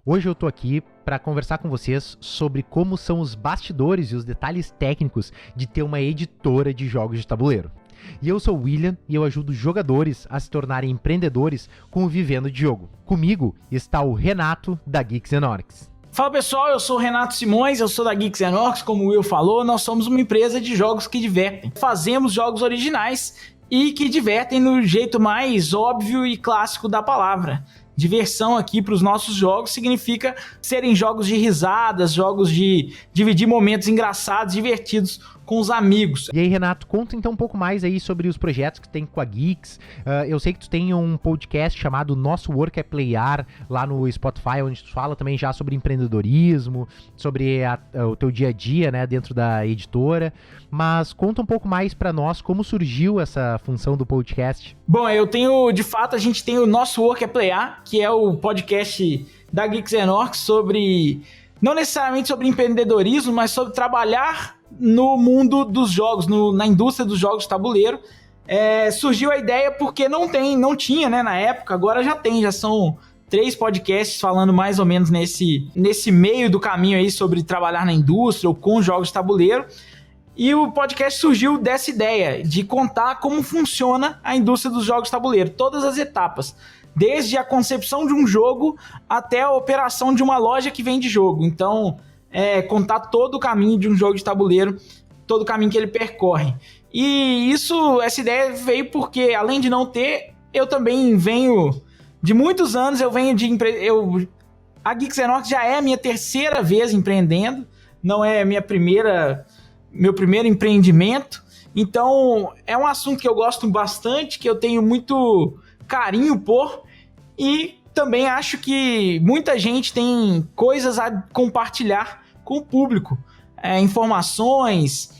Hoje eu tô aqui para conversar com vocês sobre como são os bastidores e os detalhes técnicos de ter uma editora de jogos de tabuleiro. E eu sou o William e eu ajudo jogadores a se tornarem empreendedores com o Vivendo de Jogo. Comigo está o Renato, da Geeks & Orcs. Fala pessoal, eu sou o Renato Simões, eu sou da Geeks & Orcs, como o Will falou, nós somos uma empresa de jogos que divertem. Fazemos jogos originais e que divertem no jeito mais óbvio e clássico da palavra. Diversão aqui para os nossos jogos significa serem jogos de risadas, jogos de dividir momentos engraçados, divertidos com os amigos. E aí, Renato, conta então um pouco mais aí sobre os projetos que tem com a Geeks. Eu sei que tu tem um podcast chamado Nosso Work é Playar lá no Spotify, onde tu fala também já sobre empreendedorismo, sobre o teu dia a dia, né, dentro da editora. Mas conta um pouco mais para nós como surgiu essa função do podcast. Bom, a gente tem o Nosso Work é Playar, que é o podcast da Geeks & Orcs sobre, não necessariamente sobre empreendedorismo, mas sobre trabalhar no mundo dos jogos, na indústria dos jogos de tabuleiro. Surgiu a ideia porque não tinha, né, na época, agora já são 3 podcasts falando mais ou menos nesse meio do caminho aí sobre trabalhar na indústria ou com jogos de tabuleiro. E o podcast surgiu dessa ideia de contar como funciona a indústria dos jogos de tabuleiro, todas as etapas, desde a concepção de um jogo até a operação de uma loja que vende jogo. Então, contar todo o caminho de um jogo de tabuleiro, todo o caminho que ele percorre. E essa ideia veio porque, além de não ter, eu também venho de muitos anos, a Geeks & Orcs já é a minha terceira vez empreendendo, não é meu primeiro empreendimento. Então, é um assunto que eu gosto bastante, que eu tenho muito carinho por, e também acho que muita gente tem coisas a compartilhar com o público, informações,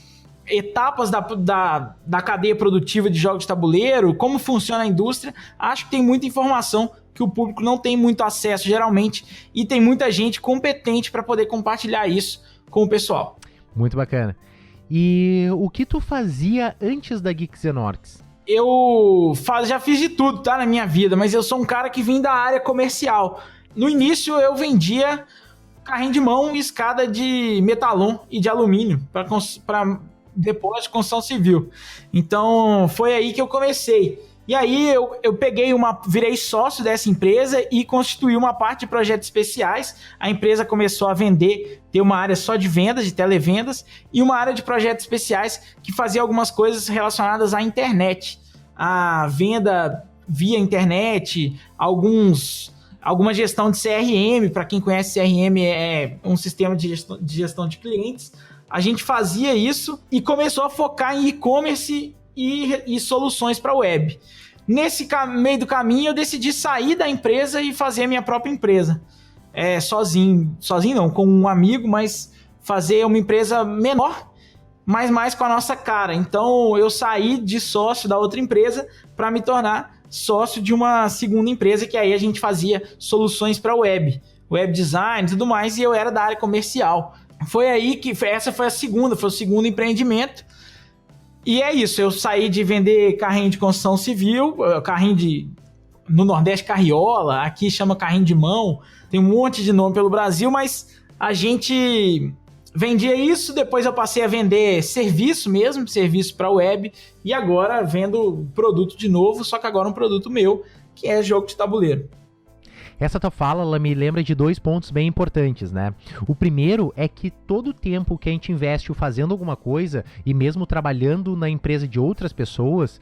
etapas da cadeia produtiva de jogos de tabuleiro, como funciona a indústria. Acho que tem muita informação que o público não tem muito acesso geralmente, e tem muita gente competente para poder compartilhar isso com o pessoal. Muito bacana. E o que tu fazia antes da Geeks & Orcs? Eu já fiz de tudo, tá, na minha vida, mas eu sou um cara que vim da área comercial. No início eu vendia carrinho de mão e escada de metalon e de alumínio para depósito de construção civil. Então foi aí que eu comecei. E aí eu virei sócio dessa empresa e constituí uma parte de projetos especiais. A empresa começou a ter uma área só de vendas, de televendas, e uma área de projetos especiais que fazia algumas coisas relacionadas à internet. A venda via internet, alguma gestão de CRM. Para quem conhece, CRM é um sistema de gestão de clientes. A gente fazia isso e começou a focar em e-commerce e soluções para web. Nesse meio do caminho eu decidi sair da empresa e fazer a minha própria empresa. Sozinho não, com um amigo, mas fazer uma empresa menor, mas mais com a nossa cara. Então eu saí de sócio da outra empresa para me tornar sócio de uma segunda empresa, que aí a gente fazia soluções para web design e tudo mais, e eu era da área comercial. Foi aí que foi o segundo empreendimento. E é isso, eu saí de vender carrinho de construção civil, no Nordeste carriola, aqui chama carrinho de mão, tem um monte de nome pelo Brasil, mas a gente vendia isso. Depois eu passei a vender serviço para web, e agora vendo produto de novo, só que agora um produto meu, que é jogo de tabuleiro. Essa tua fala, ela me lembra de 2 pontos bem importantes, né? O primeiro é que todo o tempo que a gente investe fazendo alguma coisa, e mesmo trabalhando na empresa de outras pessoas,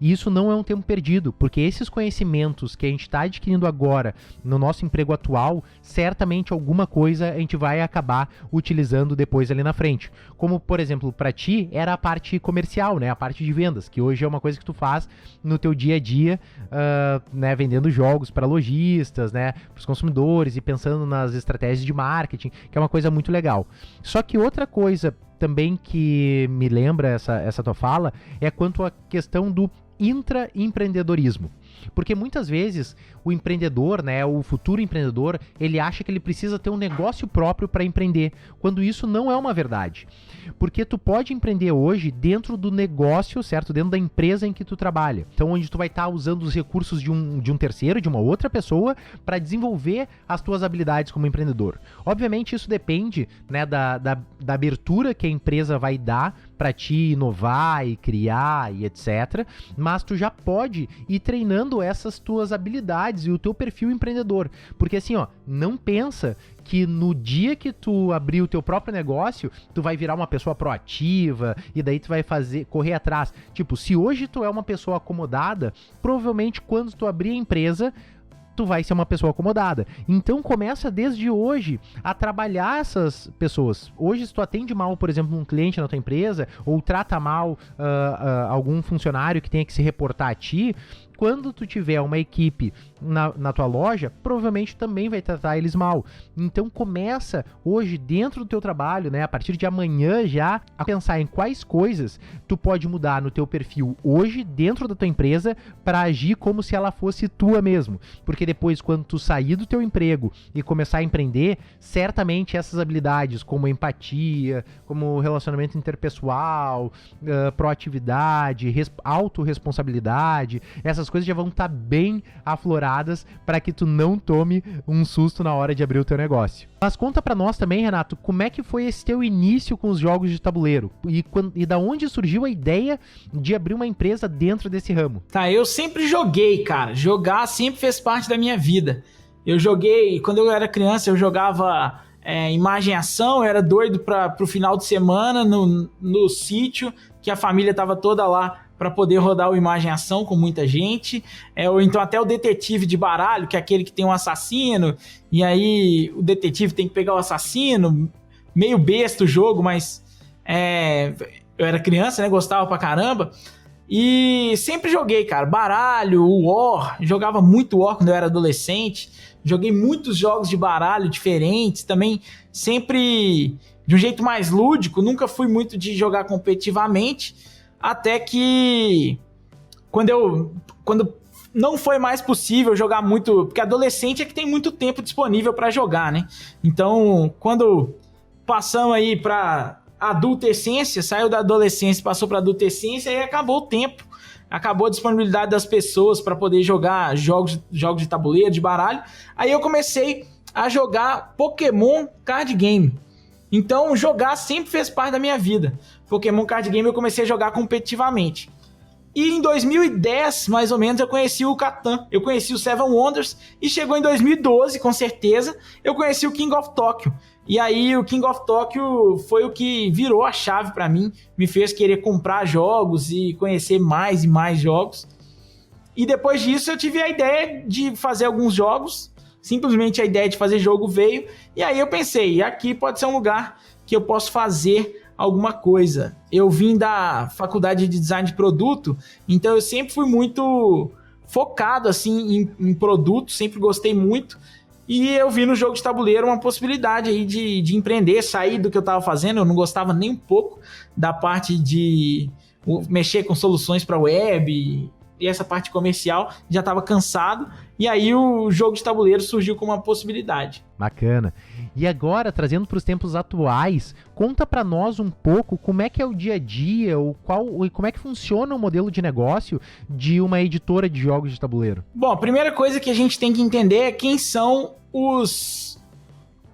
isso não é um tempo perdido, porque esses conhecimentos que a gente está adquirindo agora no nosso emprego atual, certamente alguma coisa a gente vai acabar utilizando depois ali na frente. Como, por exemplo, para ti era a parte comercial, né? A parte de vendas, que hoje é uma coisa que tu faz no teu dia a dia, né? Vendendo jogos para lojistas, né? Para os consumidores, e pensando nas estratégias de marketing, que é uma coisa muito legal. Só que outra coisa também que me lembra essa tua fala é quanto à questão do intraempreendedorismo. Porque muitas vezes o empreendedor, né, o futuro empreendedor, ele acha que ele precisa ter um negócio próprio para empreender, quando isso não é uma verdade. Porque tu pode empreender hoje dentro do negócio, certo? Dentro da empresa em que tu trabalha. Então, onde tu vai estar usando os recursos de um terceiro, de uma outra pessoa, para desenvolver as tuas habilidades como empreendedor. Obviamente, isso depende, né, da abertura que a empresa vai dar para ti inovar e criar e etc. Mas tu já pode ir treinando essas tuas habilidades e o teu perfil empreendedor. Porque assim, ó, não pensa que no dia que tu abrir o teu próprio negócio, tu vai virar uma pessoa proativa e daí tu vai correr atrás. Tipo, se hoje tu é uma pessoa acomodada, provavelmente quando tu abrir a empresa, tu vai ser uma pessoa acomodada. Então começa desde hoje a trabalhar essas pessoas. Hoje, se tu atende mal, por exemplo, um cliente na tua empresa, ou trata mal algum funcionário que tenha que se reportar a ti, quando tu tiver uma equipe na tua loja, provavelmente também vai tratar eles mal. Então começa hoje dentro do teu trabalho, né, a partir de amanhã já, a pensar em quais coisas tu pode mudar no teu perfil hoje dentro da tua empresa para agir como se ela fosse tua mesmo. Porque depois, quando tu sair do teu emprego e começar a empreender, certamente essas habilidades como empatia, como relacionamento interpessoal, proatividade, autorresponsabilidade, essas coisas já vão estar bem afloradas para que tu não tome um susto na hora de abrir o teu negócio. Mas conta pra nós também, Renato, como é que foi esse teu início com os jogos de tabuleiro? E da onde surgiu a ideia de abrir uma empresa dentro desse ramo? Tá, eu sempre joguei, cara. Jogar sempre fez parte da minha vida. Eu joguei, quando eu era criança, eu jogava imagem e ação, eu era doido pro final de semana no sítio, que a família tava toda lá para poder rodar o imagem e ação com muita gente, ou então até o detetive de baralho, que é aquele que tem um assassino, e aí o detetive tem que pegar o assassino, meio besta o jogo, mas eu era criança, né, gostava pra caramba, e sempre joguei, cara, baralho, War, jogava muito War quando eu era adolescente, joguei muitos jogos de baralho diferentes, também sempre de um jeito mais lúdico, nunca fui muito de jogar competitivamente, até que quando não foi mais possível jogar muito, porque adolescente é que tem muito tempo disponível para jogar, né? Então, quando passamos aí para adolescência, saiu da adolescência, passou para adolescência, aí acabou o tempo, acabou a disponibilidade das pessoas para poder jogar jogos de tabuleiro, de baralho. Aí eu comecei a jogar Pokémon Card Game. Então, jogar sempre fez parte da minha vida. Pokémon Card Game eu comecei a jogar competitivamente. E em 2010, mais ou menos, eu conheci o Catan, eu conheci o Seven Wonders, e chegou em 2012, com certeza, eu conheci o King of Tokyo. E aí o King of Tokyo foi o que virou a chave para mim, me fez querer comprar jogos e conhecer mais e mais jogos. E depois disso eu tive a ideia de fazer alguns jogos, simplesmente a ideia de fazer jogo veio, e aí eu pensei, aqui pode ser um lugar que eu posso fazer alguma coisa. Eu vim da faculdade de design de produto, então eu sempre fui muito focado assim, em produto, sempre gostei muito, e eu vi no jogo de tabuleiro uma possibilidade aí de empreender, sair do que eu estava fazendo. Eu não gostava nem um pouco da parte de mexer com soluções para web e essa parte comercial, já estava cansado, e aí o jogo de tabuleiro surgiu como uma possibilidade. Bacana. E agora, trazendo para os tempos atuais, conta para nós um pouco como é que é o dia a dia, como é que funciona o modelo de negócio de uma editora de jogos de tabuleiro. Bom, a primeira coisa que a gente tem que entender é quem são os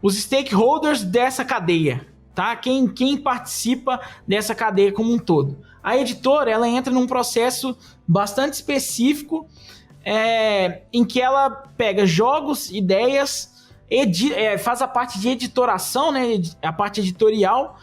stakeholders dessa cadeia, tá? Quem participa dessa cadeia como um todo. A editora, ela entra num processo bastante específico, em que ela pega jogos, ideias, faz a parte de editoração, né, a parte editorial,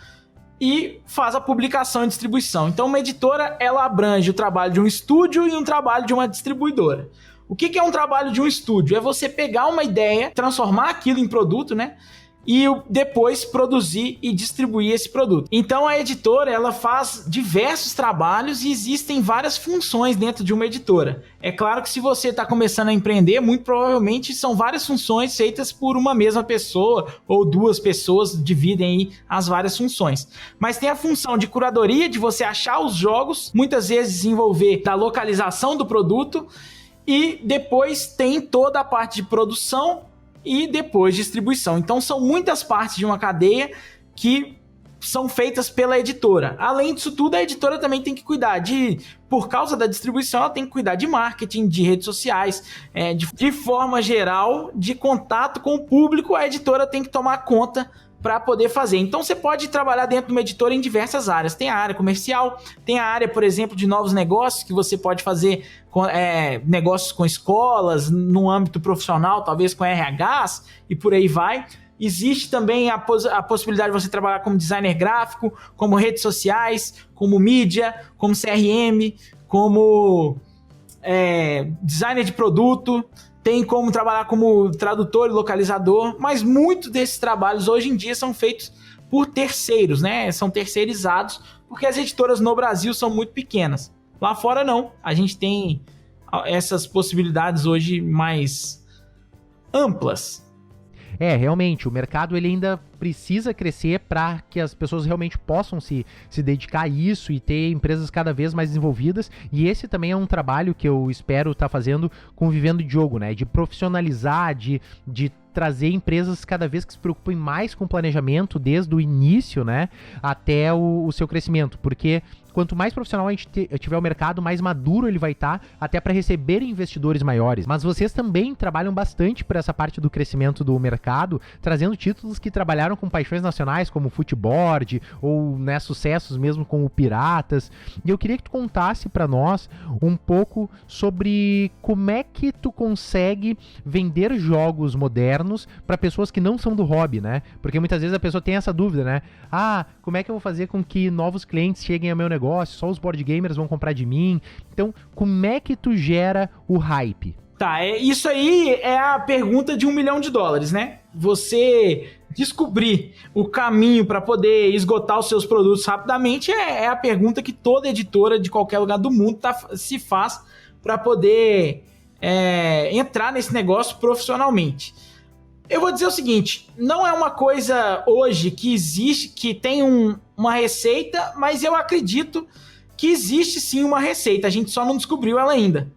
e faz a publicação e distribuição. Então, uma editora, ela abrange o trabalho de um estúdio e um trabalho de uma distribuidora. O que é um trabalho de um estúdio? É você pegar uma ideia, transformar aquilo em produto, né? E depois produzir e distribuir esse produto. Então a editora, ela faz diversos trabalhos e existem várias funções dentro de uma editora. É claro que se você está começando a empreender, muito provavelmente são várias funções feitas por uma mesma pessoa ou duas pessoas dividem aí as várias funções. Mas tem a função de curadoria, de você achar os jogos, muitas vezes envolver da localização do produto, e depois tem toda a parte de produção e depois distribuição. Então são muitas partes de uma cadeia que são feitas pela editora. Além disso tudo, a editora também tem que cuidar por causa da distribuição, ela tem que cuidar de marketing, de redes sociais, de forma geral, de contato com o público, a editora tem que tomar conta para poder fazer. Então você pode trabalhar dentro de uma editora em diversas áreas. Tem a área comercial, tem a área, por exemplo, de novos negócios, que você pode fazer negócios com escolas, no âmbito profissional, talvez com RHs, e por aí vai. Existe também a possibilidade de você trabalhar como designer gráfico, como redes sociais, como mídia, como CRM, como designer de produto, tem como trabalhar como tradutor e localizador, mas muitos desses trabalhos hoje em dia são feitos por terceiros, né? São terceirizados, porque as editoras no Brasil são muito pequenas. Lá fora não, a gente tem essas possibilidades hoje mais amplas. Realmente, o mercado ele ainda precisa crescer para que as pessoas realmente possam se dedicar a isso e ter empresas cada vez mais desenvolvidas, e esse também é um trabalho que eu espero estar fazendo com o Vivendo Diogo, né, de profissionalizar, de trazer empresas cada vez que se preocupem mais com planejamento desde o início, né, até o seu crescimento, porque quanto mais profissional a gente tiver o mercado, mais maduro ele vai estar, até para receber investidores maiores. Mas vocês também trabalham bastante por essa parte do crescimento do mercado, trazendo títulos que trabalharam com paixões nacionais, como Footboard, ou né, sucessos mesmo como Piratas. E eu queria que tu contasse para nós um pouco sobre como é que tu consegue vender jogos modernos para pessoas que não são do hobby, né? Porque muitas vezes a pessoa tem essa dúvida, né? Como é que eu vou fazer com que novos clientes cheguem ao meu negócio? Só os board gamers vão comprar de mim. Então, como é que tu gera o hype? Tá, isso aí é a pergunta de $1 milhão, né? Você descobrir o caminho para poder esgotar os seus produtos rapidamente é a pergunta que toda editora de qualquer lugar do mundo se faz para poder entrar nesse negócio profissionalmente. Eu vou dizer o seguinte, não é uma coisa hoje que existe, que tem uma receita, mas eu acredito que existe sim uma receita, a gente só não descobriu ela ainda.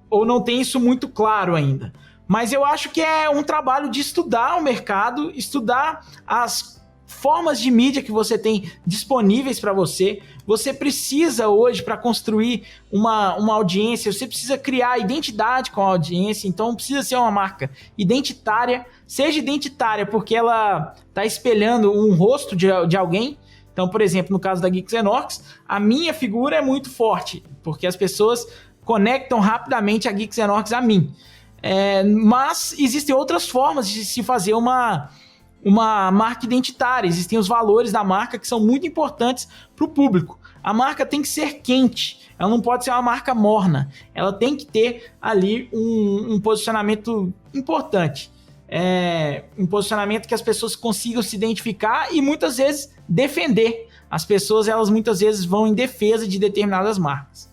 Ou não tem isso muito claro ainda. Mas eu acho que é um trabalho de estudar o mercado, estudar as formas de mídia que você tem disponíveis para você. Você precisa hoje, para construir uma audiência, você precisa criar identidade com a audiência, então precisa ser uma marca identitária. Seja identitária porque ela está espelhando um rosto de alguém. Então, por exemplo, no caso da Geeks and Orcs, a minha figura é muito forte, porque as pessoas conectam rapidamente a Geeks and Orcs a mim. Mas existem outras formas de se fazer uma marca identitária. Existem os valores da marca que são muito importantes para o público. A marca tem que ser quente, ela não pode ser uma marca morna, ela tem que ter ali um posicionamento importante, um posicionamento que as pessoas consigam se identificar e muitas vezes defender. As pessoas, elas muitas vezes vão em defesa de determinadas marcas.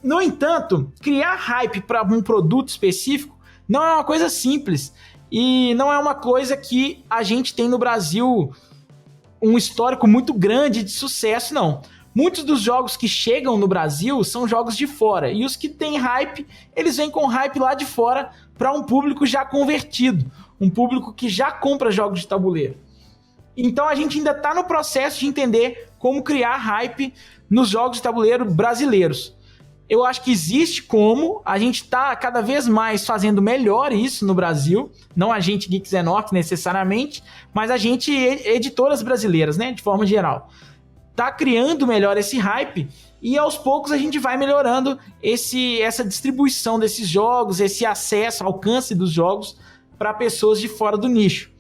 No entanto, criar hype para um produto específico não é uma coisa simples. E não é uma coisa que a gente tem no Brasil um histórico muito grande de sucesso, não. Muitos dos jogos que chegam no Brasil são jogos de fora. E os que têm hype, eles vêm com hype lá de fora para um público já convertido. Um público que já compra jogos de tabuleiro. Então a gente ainda está no processo de entender como criar hype nos jogos de tabuleiro brasileiros. Eu acho que existe como, a gente está cada vez mais fazendo melhor isso no Brasil, não a gente Geeks and Orcs necessariamente, mas a gente, editoras brasileiras, né, de forma geral, está criando melhor esse hype e aos poucos a gente vai melhorando essa distribuição desses jogos, esse acesso, alcance dos jogos para pessoas de fora do nicho.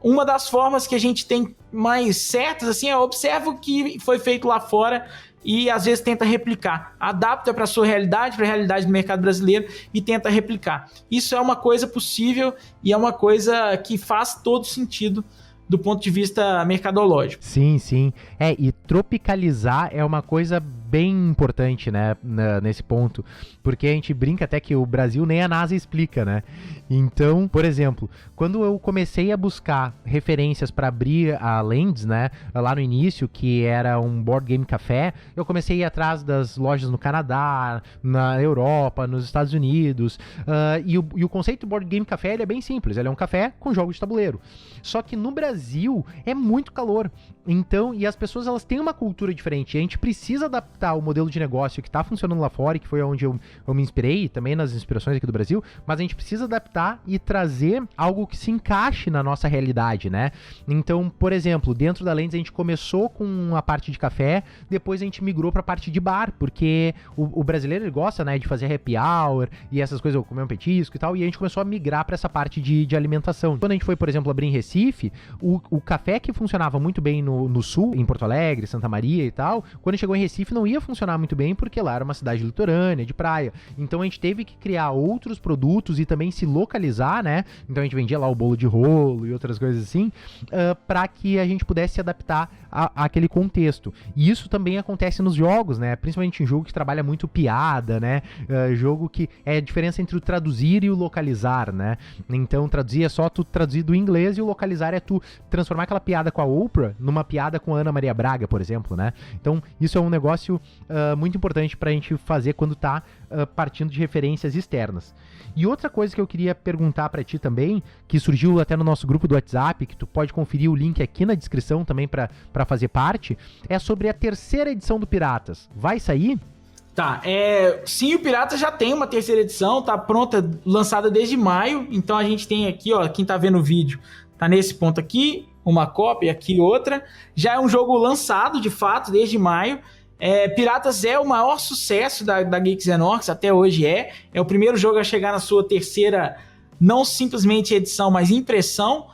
Uma das formas que a gente tem mais certas, assim, observa o que foi feito lá fora e às vezes tenta replicar, adapta para a sua realidade, para a realidade do mercado brasileiro e tenta replicar. Isso é uma coisa possível e é uma coisa que faz todo sentido do ponto de vista mercadológico. Sim, sim. E tropicalizar é uma coisa bem importante, né, nesse ponto, porque a gente brinca até que o Brasil nem a NASA explica, né? Então, por exemplo, quando eu comecei a buscar referências para abrir a Lens, né, lá no início, que era um board game café, eu comecei a ir atrás das lojas no Canadá, na Europa, nos Estados Unidos, e o conceito do board game café ele é bem simples, ele é um café com jogo de tabuleiro. Só que no Brasil é muito calor, então, e as pessoas elas têm uma cultura diferente, e a gente precisa adaptar o modelo de negócio que está funcionando lá fora, e que foi onde eu me inspirei, também nas inspirações aqui do Brasil, mas a gente precisa adaptar e trazer algo que se encaixe na nossa realidade, né? Então, por exemplo, dentro da Lens a gente começou com a parte de café, depois a gente migrou para a parte de bar, porque o brasileiro ele gosta, né, de fazer happy hour e essas coisas, comer um petisco e tal, e a gente começou a migrar para essa parte de alimentação. Quando a gente foi, por exemplo, abrir em Recife, o café que funcionava muito bem no sul, em Porto Alegre, Santa Maria e tal, quando chegou em Recife não ia funcionar muito bem porque lá era uma cidade litorânea, de praia. Então a gente teve que criar outros produtos e também se localizar, né? Então a gente vendia lá o bolo de rolo e outras coisas assim, para que a gente pudesse se adaptar àquele contexto. E isso também acontece nos jogos, né? Principalmente em jogo que trabalha muito piada, né? Jogo que é a diferença entre o traduzir e o localizar, né? Então traduzir é só tu traduzir do inglês e o localizar é tu transformar aquela piada com a Oprah numa piada com a Ana Maria Braga, por exemplo, né? Então isso é um negócio muito importante pra gente fazer quando tá partindo de referências externas. E outra coisa que eu queria perguntar pra ti também, que surgiu até no nosso grupo do WhatsApp, que tu pode conferir o link aqui na descrição também pra fazer parte, é sobre a terceira edição do Piratas. Vai sair? Tá, sim, o Pirata já tem uma terceira edição, tá pronta, lançada desde maio, então a gente tem aqui, ó, quem tá vendo o vídeo, tá nesse ponto aqui, uma cópia, aqui outra, já é um jogo lançado, de fato, desde maio. Piratas é o maior sucesso da Geeks and Orcs, até hoje é o primeiro jogo a chegar na sua terceira, não simplesmente edição, mas impressão,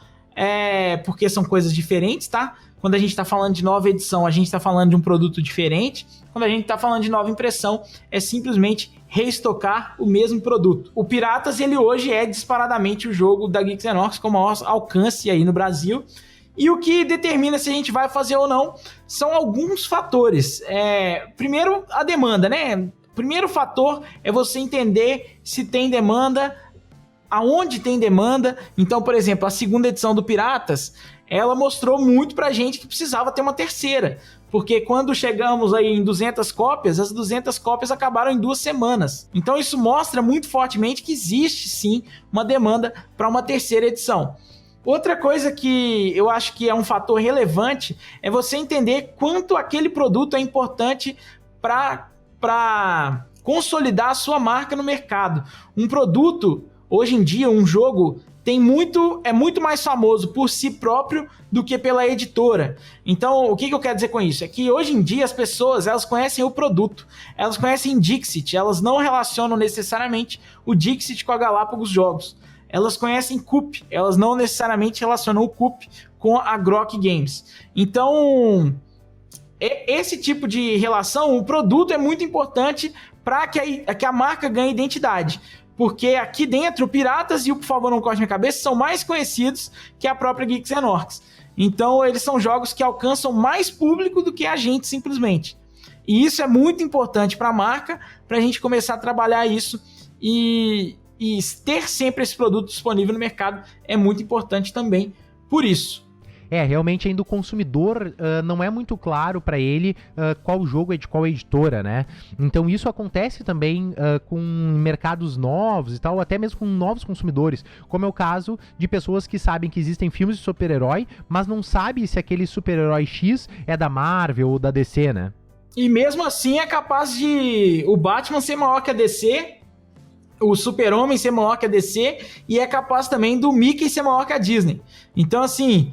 porque são coisas diferentes, tá? Quando a gente está falando de nova edição, a gente está falando de um produto diferente. Quando a gente está falando de nova impressão, é simplesmente reestocar o mesmo produto. O Piratas, ele hoje é disparadamente o jogo da Geeks and Orcs com maior alcance aí no Brasil. E o que determina se a gente vai fazer ou não são alguns fatores. Primeiro, a demanda, né? Primeiro fator é você entender se tem demanda, aonde tem demanda. Então, por exemplo, a segunda edição do Piratas, ela mostrou muito pra gente que precisava ter uma terceira. Porque quando chegamos aí em 200 cópias, as 200 cópias acabaram em 2 semanas. Então isso mostra muito fortemente que existe sim uma demanda para uma terceira edição. Outra coisa que eu acho que é um fator relevante é você entender quanto aquele produto é importante para consolidar a sua marca no mercado. Um produto, hoje em dia, um jogo é muito mais famoso por si próprio do que pela editora. Então, o que eu quero dizer com isso? É que hoje em dia as pessoas, elas conhecem o produto, elas conhecem Dixit, elas não relacionam necessariamente o Dixit com a Galápagos Jogos. Elas conhecem Coop, elas não necessariamente relacionam o Coop com a Grok Games. Então, esse tipo de relação, o produto é muito importante para que a marca ganhe identidade. Porque aqui dentro, o Piratas e o Por Favor Não Corte Minha Cabeça são mais conhecidos que a própria Geeks and Orcs. Então, eles são jogos que alcançam mais público do que a gente, simplesmente. E isso é muito importante para a marca, para a gente começar a trabalhar isso e ter sempre esse produto disponível no mercado é muito importante também por isso. Realmente ainda o consumidor não é muito claro para ele qual jogo é de qual editora, né? Então isso acontece também com mercados novos e tal, até mesmo com novos consumidores, como é o caso de pessoas que sabem que existem filmes de super-herói, mas não sabem se aquele super-herói X é da Marvel ou da DC, né? E mesmo assim é capaz de o Batman ser maior que a DC, o Super-Homem ser maior que a DC, e é capaz também do Mickey ser maior que a Disney. Então assim,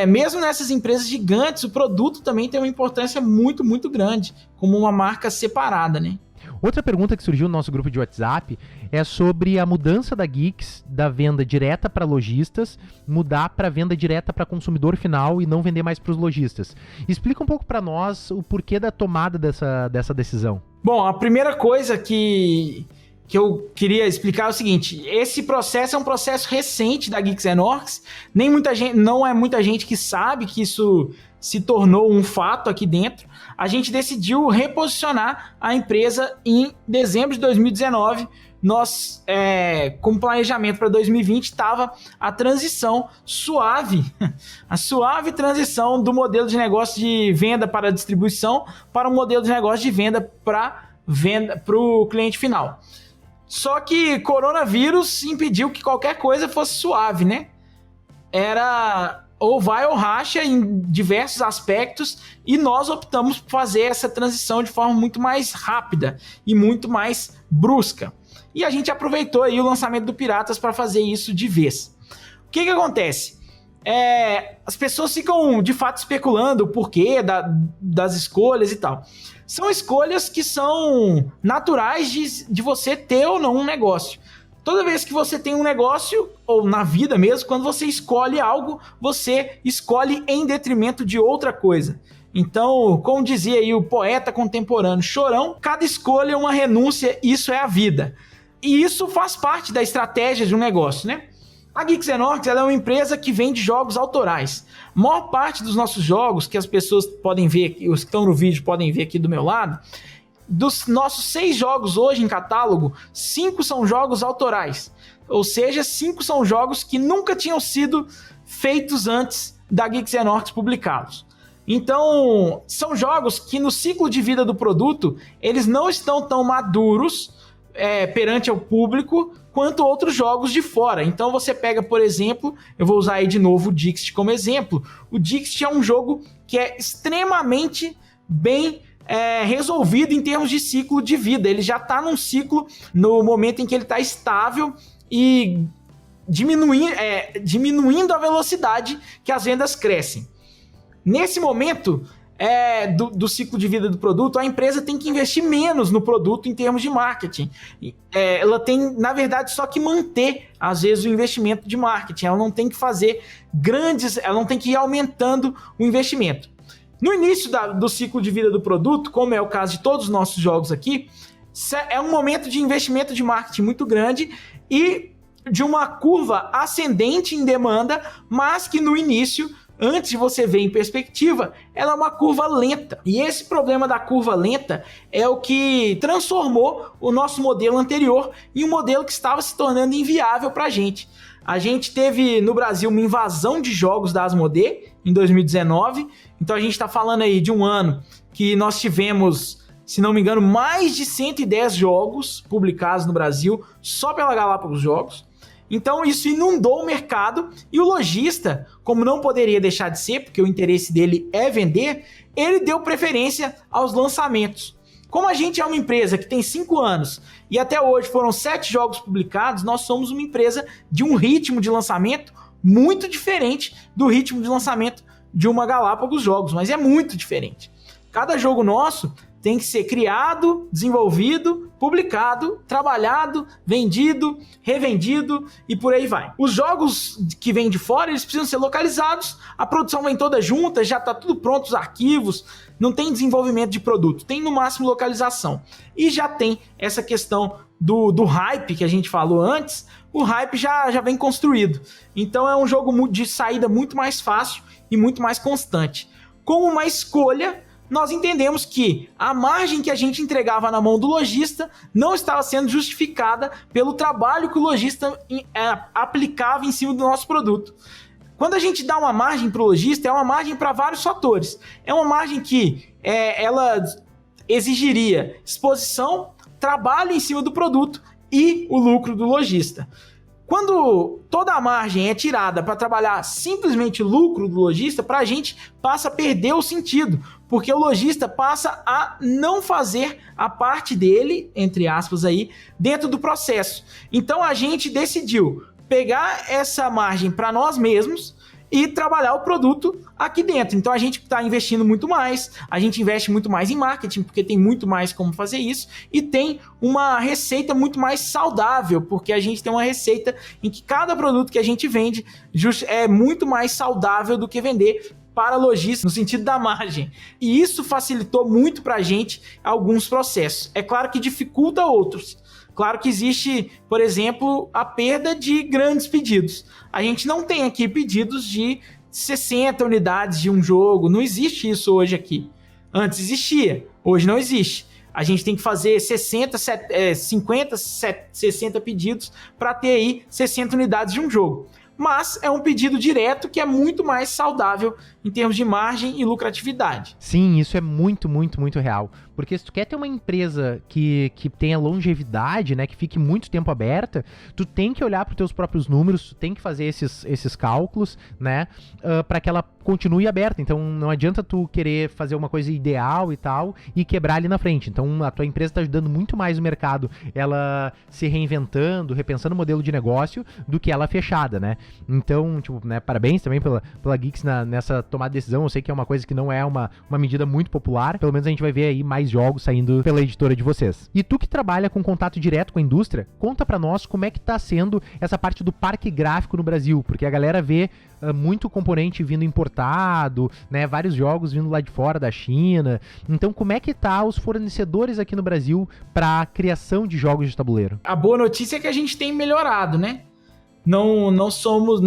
mesmo nessas empresas gigantes, o produto também tem uma importância muito, muito grande, como uma marca separada, né? Outra pergunta que surgiu no nosso grupo de WhatsApp é sobre a mudança da Geeks, da venda direta para lojistas, mudar para venda direta para consumidor final e não vender mais para os lojistas. Explica um pouco para nós o porquê da tomada dessa decisão. Bom, a primeira coisa que que eu queria explicar é o seguinte: esse processo é um processo recente da Geeks and Orcs, não é muita gente que sabe que isso se tornou um fato aqui dentro. A gente decidiu reposicionar a empresa em dezembro de 2019. Nós, com planejamento para 2020, estava a transição suave, a suave transição do modelo de negócio de venda para distribuição para um modelo de negócio de venda para o cliente final. Só que coronavírus impediu que qualquer coisa fosse suave, né? Era ou vai ou racha em diversos aspectos, e nós optamos por fazer essa transição de forma muito mais rápida e muito mais brusca. E a gente aproveitou aí o lançamento do Piratas para fazer isso de vez. O que que acontece? As pessoas ficam de fato especulando o porquê das escolhas e tal. São escolhas que são naturais de você ter ou não um negócio. Toda vez que você tem um negócio, ou na vida mesmo, quando você escolhe algo, você escolhe em detrimento de outra coisa. Então, como dizia aí o poeta contemporâneo Chorão, cada escolha é uma renúncia, isso é a vida. E isso faz parte da estratégia de um negócio, né? A Geeks and Orcs, ela é uma empresa que vende jogos autorais. A maior parte dos nossos jogos, que as pessoas podem ver, os que estão no vídeo podem ver aqui do meu lado, dos nossos 6 jogos hoje em catálogo, 5 são jogos autorais. Ou seja, 5 são jogos que nunca tinham sido feitos antes da Geeks and Orcs publicá-los. Então, são jogos que no ciclo de vida do produto, eles não estão tão maduros perante ao público quanto outros jogos de fora. Então você pega, por exemplo, eu vou usar aí de novo o Dixit como exemplo. O Dixit é um jogo que é extremamente bem resolvido em termos de ciclo de vida. Ele já está num ciclo no momento em que ele está estável e diminuindo a velocidade que as vendas crescem. Nesse momento do ciclo de vida do produto, a empresa tem que investir menos no produto em termos de marketing. Ela tem, na verdade, só que manter, às vezes, o investimento de marketing. Ela não tem que fazer ela não tem que ir aumentando o investimento. No início do ciclo de vida do produto, como é o caso de todos os nossos jogos aqui, é um momento de investimento de marketing muito grande e de uma curva ascendente em demanda, mas que no início, antes de você ver em perspectiva, ela é uma curva lenta. E esse problema da curva lenta é o que transformou o nosso modelo anterior em um modelo que estava se tornando inviável para a gente. A gente teve no Brasil uma invasão de jogos da Asmodee em 2019, então a gente está falando aí de um ano que nós tivemos, se não me engano, mais de 110 jogos publicados no Brasil só pela Galápagos Jogos. Então isso inundou o mercado e o lojista, como não poderia deixar de ser, porque o interesse dele é vender, ele deu preferência aos lançamentos. Como a gente é uma empresa que tem 5 anos e até hoje foram 7 jogos publicados, nós somos uma empresa de um ritmo de lançamento muito diferente do ritmo de lançamento de uma Galápagos Jogos, mas é muito diferente. Cada jogo nosso tem que ser criado, desenvolvido, publicado, trabalhado, vendido, revendido e por aí vai. Os jogos que vêm de fora, eles precisam ser localizados, a produção vem toda junta, já está tudo pronto, os arquivos, não tem desenvolvimento de produto, tem no máximo localização. E já tem essa questão do hype que a gente falou antes, o hype já vem construído. Então é um jogo de saída muito mais fácil e muito mais constante. Como uma escolha, nós entendemos que a margem que a gente entregava na mão do lojista não estava sendo justificada pelo trabalho que o lojista aplicava em cima do nosso produto. Quando a gente dá uma margem para o lojista, é uma margem para vários fatores. É uma margem que ela exigiria exposição, trabalho em cima do produto e o lucro do lojista. Quando toda a margem é tirada para trabalhar simplesmente o lucro do lojista, para a gente passa a perder o sentido, porque o lojista passa a não fazer a parte dele, entre aspas aí, dentro do processo. Então a gente decidiu pegar essa margem para nós mesmos e trabalhar o produto aqui dentro. Então a gente está investindo muito mais, a gente investe muito mais em marketing, porque tem muito mais como fazer isso, e tem uma receita muito mais saudável, porque a gente tem uma receita em que cada produto que a gente vende é muito mais saudável do que vender para lojistas, no sentido da margem. E isso facilitou muito para a gente alguns processos. É claro que dificulta outros. Claro que existe, por exemplo, a perda de grandes pedidos. A gente não tem aqui pedidos de 60 unidades de um jogo, não existe isso hoje aqui. Antes existia, hoje não existe. A gente tem que fazer 50, 60 pedidos para ter aí 60 unidades de um jogo. Mas é um pedido direto que é muito mais saudável em termos de margem e lucratividade. Sim, isso é muito, muito, muito real. Porque se tu quer ter uma empresa que tenha longevidade, né, que fique muito tempo aberta, tu tem que olhar para os teus próprios números, tu tem que fazer esses cálculos, né, para que ela continue aberta. Então não adianta tu querer fazer uma coisa ideal e tal e quebrar ali na frente. Então a tua empresa está ajudando muito mais o mercado, ela se reinventando, repensando o modelo de negócio, do que ela fechada, né? Então, tipo, né, parabéns também pela Geeks nessa tomada de decisão. Eu sei que é uma coisa que não é uma medida muito popular, pelo menos a gente vai ver aí mais jogos saindo pela editora de vocês. E tu que trabalha com contato direto com a indústria, conta pra nós como é que tá sendo essa parte do parque gráfico no Brasil, porque a galera vê muito componente vindo importado, né, vários jogos vindo lá de fora da China. Então como é que tá os fornecedores aqui no Brasil para criação de jogos de tabuleiro? A boa notícia é que a gente tem melhorado, né? Não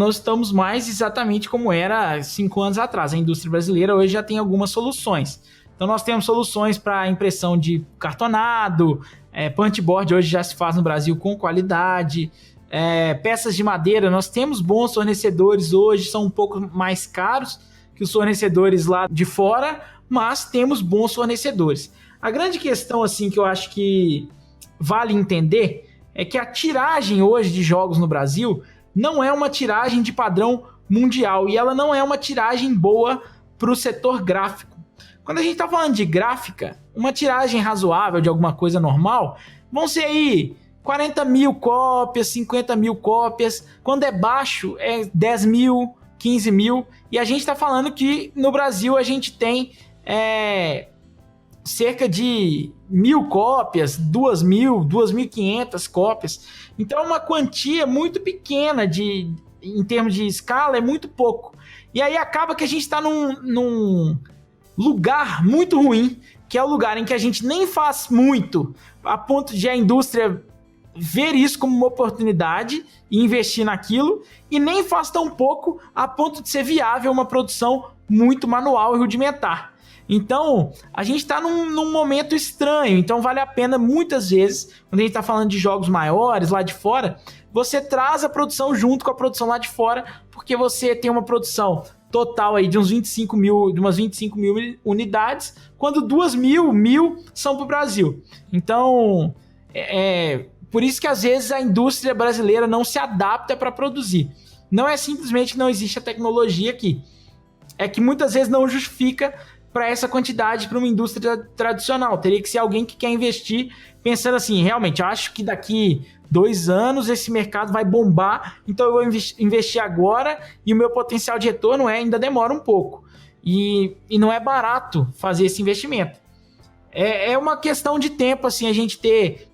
estamos mais exatamente como era 5 anos atrás. A indústria brasileira hoje já tem algumas soluções. Então nós temos soluções para impressão de cartonado, punchboard hoje já se faz no Brasil com qualidade, peças de madeira, nós temos bons fornecedores hoje, são um pouco mais caros que os fornecedores lá de fora, mas temos bons fornecedores. A grande questão assim que eu acho que vale entender é que a tiragem hoje de jogos no Brasil não é uma tiragem de padrão mundial e ela não é uma tiragem boa para o setor gráfico. Quando a gente está falando de gráfica, uma tiragem razoável de alguma coisa normal vão ser aí 40 mil cópias, 50 mil cópias. Quando é baixo, é 10 mil, 15 mil. E a gente está falando que no Brasil a gente tem cerca de 1.000 cópias, 2.000, 2.500 cópias. Então é uma quantia muito pequena em termos de escala, é muito pouco. E aí acaba que a gente está num lugar muito ruim, que é o lugar em que a gente nem faz muito, a ponto de a indústria ver isso como uma oportunidade e investir naquilo, e nem faz tão pouco a ponto de ser viável uma produção muito manual e rudimentar. Então, a gente está num momento estranho, então vale a pena muitas vezes, quando a gente está falando de jogos maiores lá de fora, você traz a produção junto com a produção lá de fora, porque você tem uma produção total aí de umas 25 mil unidades, quando 2.000 são para o Brasil. Então, por isso que às vezes a indústria brasileira não se adapta para produzir. Não é simplesmente que não existe a tecnologia aqui, é que muitas vezes não justifica para essa quantidade para uma indústria tradicional. Teria que ser alguém que quer investir pensando assim, realmente, eu acho que daqui 2 anos esse mercado vai bombar, então eu vou investir agora e o meu potencial de retorno ainda demora um pouco. E não é barato fazer esse investimento. É uma questão de tempo, assim, a gente ter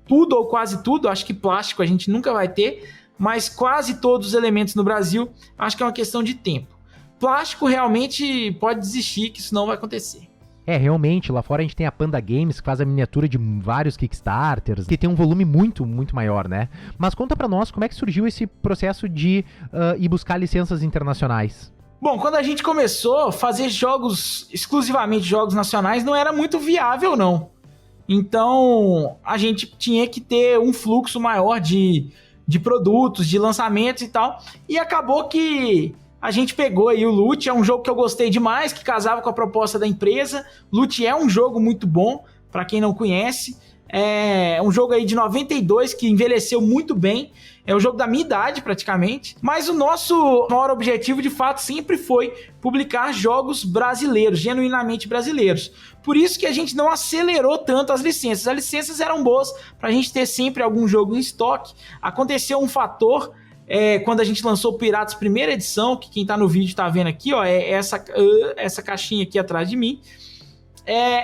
tudo ou quase tudo, acho que plástico a gente nunca vai ter, mas quase todos os elementos no Brasil, acho que é uma questão de tempo. Plástico realmente pode desistir, que isso não vai acontecer. Realmente, lá fora a gente tem a Panda Games, que faz a miniatura de vários Kickstarters, que tem um volume muito, muito maior, né? Mas conta pra nós como é que surgiu esse processo de ir buscar licenças internacionais. Bom, quando a gente começou a fazer jogos, exclusivamente jogos nacionais, não era muito viável, não. Então, a gente tinha que ter um fluxo maior de produtos, de lançamentos e tal, e acabou que a gente pegou aí o Loot, é um jogo que eu gostei demais, que casava com a proposta da empresa. Loot é um jogo muito bom, para quem não conhece. É um jogo aí de 92 que envelheceu muito bem. É um jogo da minha idade, praticamente. Mas o nosso maior objetivo, de fato, sempre foi publicar jogos brasileiros, genuinamente brasileiros. Por isso que a gente não acelerou tanto as licenças. As licenças eram boas para a gente ter sempre algum jogo em estoque. Aconteceu um fator... quando a gente lançou o Piratas primeira edição, que quem tá no vídeo tá vendo aqui, ó, essa caixinha aqui atrás de mim.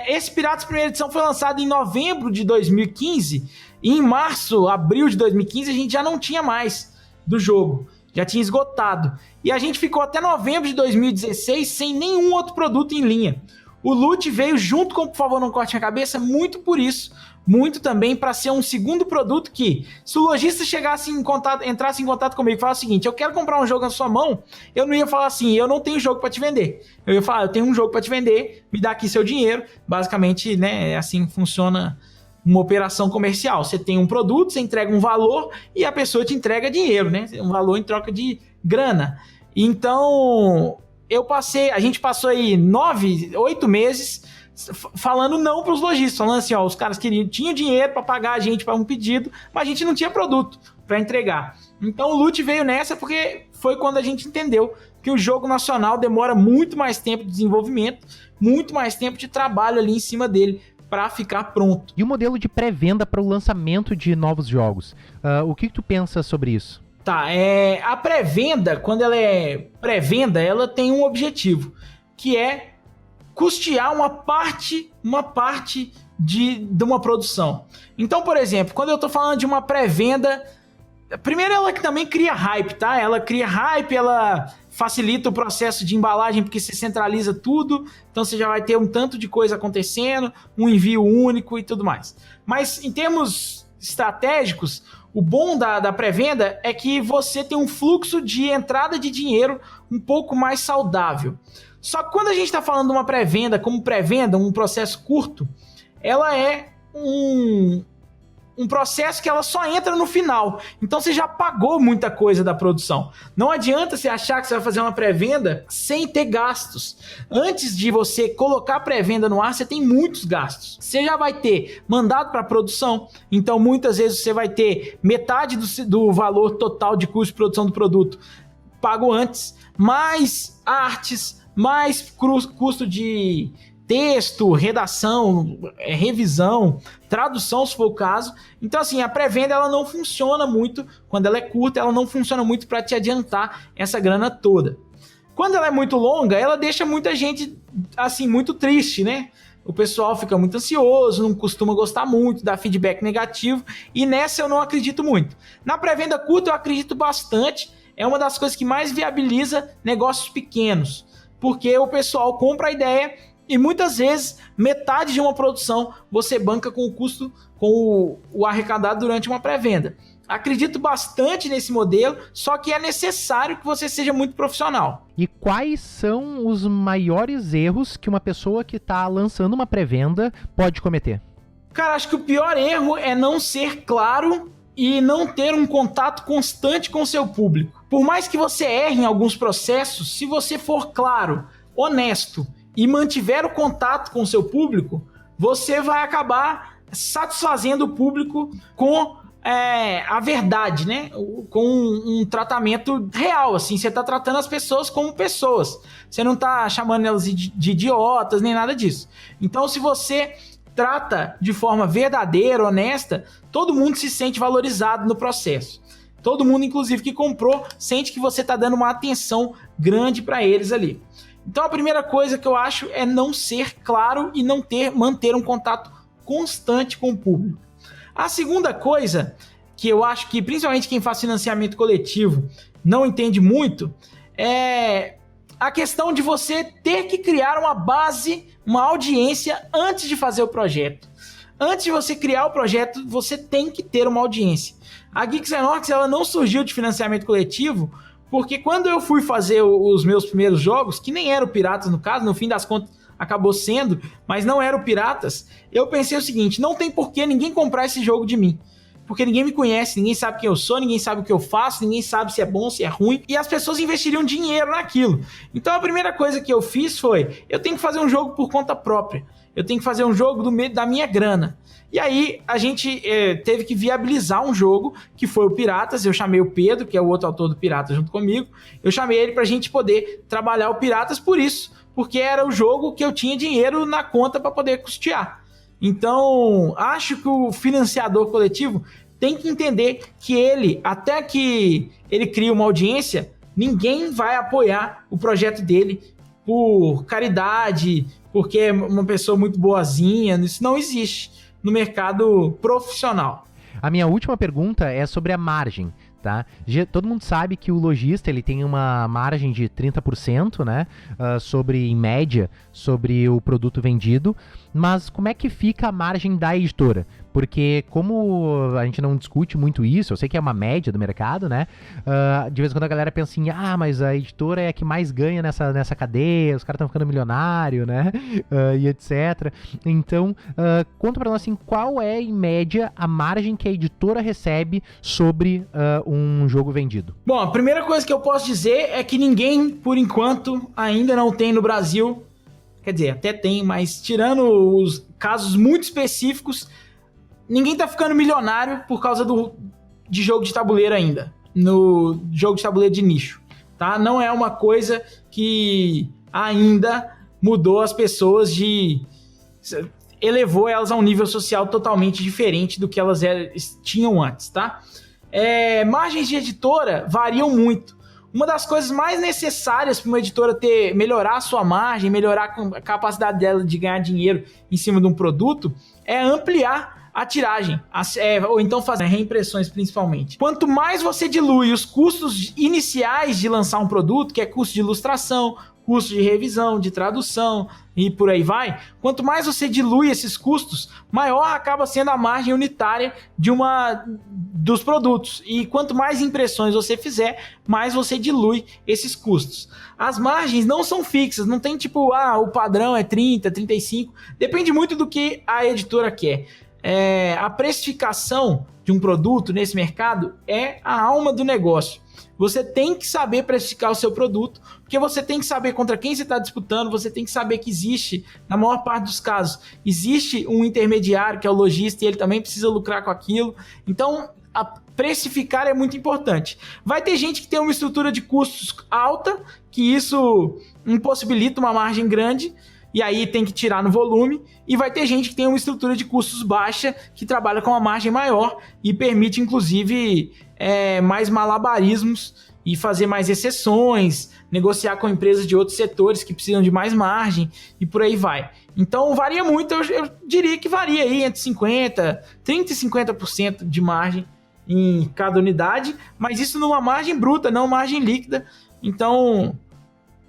Esse Piratas primeira edição foi lançado em novembro de 2015, e em março, abril de 2015, a gente já não tinha mais do jogo, já tinha esgotado. E a gente ficou até novembro de 2016 sem nenhum outro produto em linha. O Loot veio junto com Por Favor Não Corte Minha Cabeça muito por isso, muito também para ser um segundo produto que, se o lojista entrasse em contato comigo e falasse o seguinte, eu quero comprar um jogo na sua mão, eu não ia falar assim, eu não tenho jogo para te vender. Eu ia falar, eu tenho um jogo para te vender, me dá aqui seu dinheiro. Basicamente, né, assim funciona uma operação comercial. Você tem um produto, você entrega um valor e a pessoa te entrega dinheiro, né? Um valor em troca de grana. Então, a gente passou aí 8 meses falando não para os lojistas, falando assim, ó, os caras tinham dinheiro para pagar a gente para um pedido, mas a gente não tinha produto para entregar. Então o Lute veio nessa porque foi quando a gente entendeu que o jogo nacional demora muito mais tempo de desenvolvimento, muito mais tempo de trabalho ali em cima dele para ficar pronto. E o modelo de pré-venda para o lançamento de novos jogos? O que tu pensa sobre isso? Tá, a pré-venda, quando ela é pré-venda, ela tem um objetivo, que é custear uma parte de uma produção. Então, por exemplo, quando eu tô falando de uma pré-venda, primeiro ela que também cria hype, tá? Ela cria hype, ela facilita o processo de embalagem porque você centraliza tudo, então você já vai ter um tanto de coisa acontecendo, um envio único e tudo mais. Mas em termos estratégicos, o bom da pré-venda é que você tem um fluxo de entrada de dinheiro um pouco mais saudável. Só que quando a gente está falando de uma pré-venda, como pré-venda, um processo curto, ela é um processo que ela só entra no final. Então você já pagou muita coisa da produção. Não adianta você achar que você vai fazer uma pré-venda sem ter gastos. Antes de você colocar a pré-venda no ar, você tem muitos gastos. Você já vai ter mandado para a produção, então muitas vezes você vai ter metade do valor total de custo de produção do produto pago antes, mais artes, mais custo de texto, redação, revisão, tradução, se for o caso. Então, assim, a pré-venda ela não funciona muito, quando ela é curta, ela não funciona muito para te adiantar essa grana toda. Quando ela é muito longa, ela deixa muita gente, assim, muito triste, né? O pessoal fica muito ansioso, não costuma gostar muito, dá feedback negativo, e nessa eu não acredito muito. Na pré-venda curta eu acredito bastante, é uma das coisas que mais viabiliza negócios pequenos, porque o pessoal compra a ideia e muitas vezes metade de uma produção você banca com o custo, com o arrecadado durante uma pré-venda. Acredito bastante nesse modelo, só que é necessário que você seja muito profissional. E quais são os maiores erros que uma pessoa que está lançando uma pré-venda pode cometer? Cara, acho que o pior erro é não ser claro e não ter um contato constante com o seu público. Por mais que você erre em alguns processos, se você for claro, honesto e mantiver o contato com o seu público, você vai acabar satisfazendo o público com a verdade, né? Com um tratamento real, assim. Você está tratando as pessoas como pessoas. Você não está chamando elas de idiotas, nem nada disso. Então, se você trata de forma verdadeira, honesta, todo mundo se sente valorizado no processo. Todo mundo, inclusive, que comprou, sente que você está dando uma atenção grande para eles ali. Então, a primeira coisa que eu acho é não ser claro e não manter um contato constante com o público. A segunda coisa que eu acho que, principalmente quem faz financiamento coletivo, não entende muito, é a questão de você ter que criar uma base, uma audiência antes de fazer o projeto. Antes de você criar o projeto, você tem que ter uma audiência. A Geeks Orcs, ela não surgiu de financiamento coletivo, porque quando eu fui fazer os meus primeiros jogos, que nem eram Piratas no caso, no fim das contas acabou sendo, mas não eram Piratas, eu pensei o seguinte, não tem porquê ninguém comprar esse jogo de mim. Porque ninguém me conhece, ninguém sabe quem eu sou, ninguém sabe o que eu faço, ninguém sabe se é bom, se é ruim, e as pessoas investiriam dinheiro naquilo. Então a primeira coisa que eu fiz foi, eu tenho que fazer um jogo por conta própria, eu tenho que fazer um jogo da minha grana. E aí a gente teve que viabilizar um jogo, que foi o Piratas. Eu chamei o Pedro, que é o outro autor do Piratas, junto comigo. Eu chamei ele pra gente poder trabalhar o Piratas por isso, porque era o jogo que eu tinha dinheiro na conta para poder custear. Então, acho que o financiador coletivo tem que entender que ele, até que ele crie uma audiência, ninguém vai apoiar o projeto dele por caridade, porque é uma pessoa muito boazinha. Isso não existe no mercado profissional. A minha última pergunta é sobre a margem, tá? Todo mundo sabe que o lojista ele tem uma margem de 30%, né? Em média, sobre o produto vendido. Mas como é que fica a margem da editora? Porque como a gente não discute muito isso, eu sei que é uma média do mercado, né? De vez em quando a galera pensa assim, mas a editora é a que mais ganha nessa cadeia, os caras estão ficando milionários, né? E etc. Então, conta pra nós assim, qual é, em média, a margem que a editora recebe sobre um jogo vendido? Bom, a primeira coisa que eu posso dizer é que ninguém, por enquanto, ainda não tem no Brasil, quer dizer, até tem, mas tirando os casos muito específicos, ninguém tá ficando milionário por causa de jogo de tabuleiro ainda, no jogo de tabuleiro de nicho, tá? Não é uma coisa que ainda mudou as pessoas elevou elas a um nível social totalmente diferente do que elas tinham antes, tá? Margens de editora variam muito. Uma das coisas mais necessárias para uma editora melhorar a sua margem, melhorar a capacidade dela de ganhar dinheiro em cima de um produto, é ampliar a tiragem, ou então fazer reimpressões principalmente. Quanto mais você dilui os custos iniciais de lançar um produto, que é custo de ilustração, custo de revisão, de tradução e por aí vai, quanto mais você dilui esses custos, maior acaba sendo a margem unitária dos produtos. E quanto mais impressões você fizer, mais você dilui esses custos. As margens não são fixas, não tem tipo, o padrão é 30, 35, depende muito do que a editora quer. A precificação de um produto nesse mercado é a alma do negócio. Você tem que saber precificar o seu produto, porque você tem que saber contra quem você está disputando, você tem que saber que existe, na maior parte dos casos, existe um intermediário que é o lojista e ele também precisa lucrar com aquilo. Então, precificar é muito importante. Vai ter gente que tem uma estrutura de custos alta, que isso impossibilita uma margem grande, e aí tem que tirar no volume, e vai ter gente que tem uma estrutura de custos baixa, que trabalha com uma margem maior e permite, inclusive, mais malabarismos e fazer mais exceções, negociar com empresas de outros setores que precisam de mais margem e por aí vai. Então varia muito, eu diria que varia aí entre 30% e 50% de margem em cada unidade, mas isso numa margem bruta, não margem líquida. Então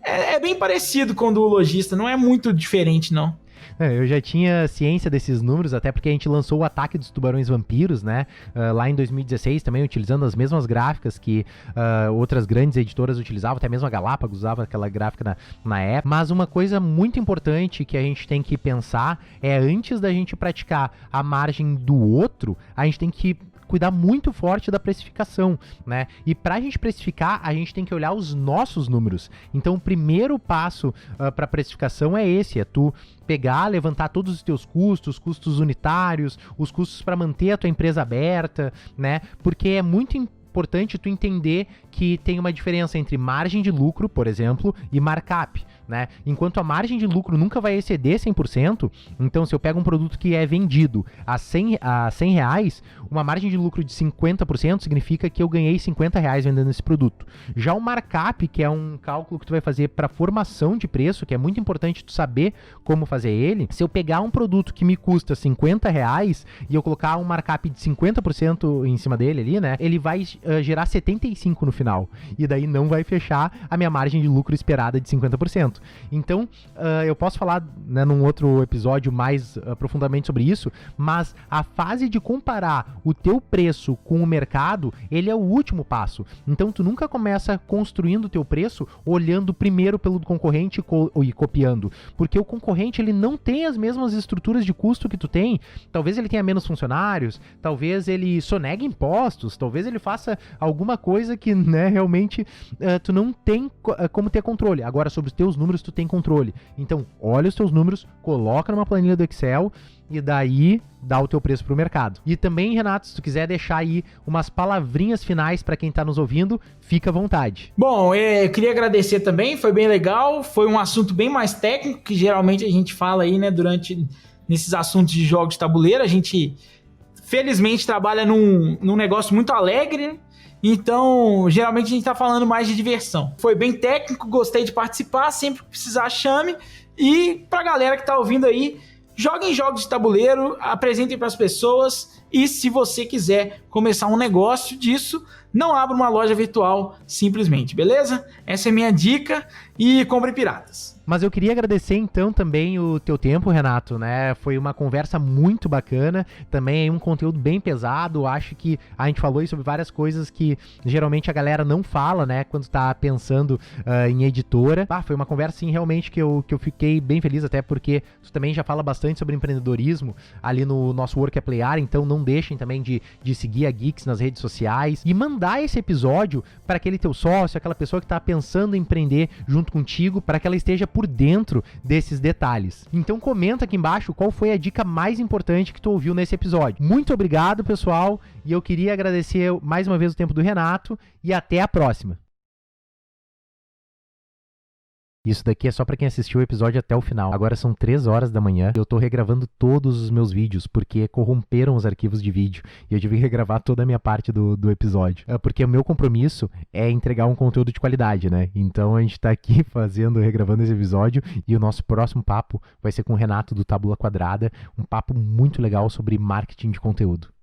é bem parecido com o do lojista, não é muito diferente não. Eu já tinha ciência desses números, até porque a gente lançou o Ataque dos Tubarões Vampiros, né? Lá em 2016 também, utilizando as mesmas gráficas que outras grandes editoras utilizavam, até mesmo a Galápagos usava aquela gráfica na época. Mas uma coisa muito importante que a gente tem que pensar é, antes da gente praticar a margem do outro, a gente tem que cuidar muito forte da precificação, né? E pra gente precificar, a gente tem que olhar os nossos números. Então, o primeiro passo pra precificação é esse, é tu pegar, levantar todos os teus custos unitários, os custos para manter a tua empresa aberta, né? Porque é muito importante tu entender que tem uma diferença entre margem de lucro, por exemplo, e markup, né? Enquanto a margem de lucro nunca vai exceder 100%, então se eu pego um produto que é vendido a 100 reais, uma margem de lucro de 50% significa que eu ganhei 50 reais vendendo esse produto. Já o markup, que é um cálculo que tu vai fazer para formação de preço, que é muito importante tu saber como fazer ele, se eu pegar um produto que me custa 50 reais e eu colocar um markup de 50% em cima dele ali, né, ele vai gerar 75 no final, e daí não vai fechar a minha margem de lucro esperada de 50%. Então, eu posso falar, né, num outro episódio mais profundamente sobre isso, mas a fase de comparar o teu preço com o mercado, ele é o último passo. Então, tu nunca começa construindo o teu preço olhando primeiro pelo concorrente e copiando, porque o concorrente, ele não tem as mesmas estruturas de custo que tu tem. Talvez ele tenha menos funcionários, talvez ele sonegue impostos, talvez ele faça alguma coisa que, né, realmente tu não tem como ter controle. Agora, sobre os teus números, tu tem controle. Então, olha os teus números, coloca numa planilha do Excel e daí dá o teu preço pro mercado. E também, Renato, se tu quiser deixar aí umas palavrinhas finais para quem tá nos ouvindo, fica à vontade. Bom, eu queria agradecer também, foi bem legal, foi um assunto bem mais técnico, que geralmente a gente fala aí, né, nesses assuntos de jogos de tabuleiro. A gente, felizmente, trabalha num negócio muito alegre, né? Então, geralmente a gente tá falando mais de diversão. Foi bem técnico, gostei de participar, sempre que precisar chame. E pra galera que tá ouvindo aí, joguem jogos de tabuleiro, apresentem pras pessoas E se você quiser começar um negócio disso, não abra uma loja virtual simplesmente, beleza? Essa é minha dica e compre piratas. Mas eu queria agradecer então também o teu tempo, Renato, né? Foi uma conversa muito bacana, também um conteúdo bem pesado. Acho que a gente falou aí sobre várias coisas que geralmente a galera não fala, né? Quando tá pensando em editora. Foi uma conversa, sim, realmente que eu fiquei bem feliz, até porque tu também já fala bastante sobre empreendedorismo ali no nosso Work é Playar, então não deixem também de seguir a Geeks nas redes sociais e mandar esse episódio para aquele teu sócio, aquela pessoa que tá pensando em empreender junto contigo, para que ela esteja por dentro desses detalhes. Então comenta aqui embaixo qual foi a dica mais importante que tu ouviu nesse episódio. Muito obrigado, pessoal, e eu queria agradecer mais uma vez o tempo do Renato e até a próxima. Isso daqui é só pra quem assistiu o episódio até o final. Agora são 3 horas da manhã e eu tô regravando todos os meus vídeos, porque corromperam os arquivos de vídeo e eu tive que regravar toda a minha parte do episódio. Porque o meu compromisso é entregar um conteúdo de qualidade, né? Então a gente tá aqui regravando esse episódio, e o nosso próximo papo vai ser com o Renato do Tábula Quadrada, um papo muito legal sobre marketing de conteúdo.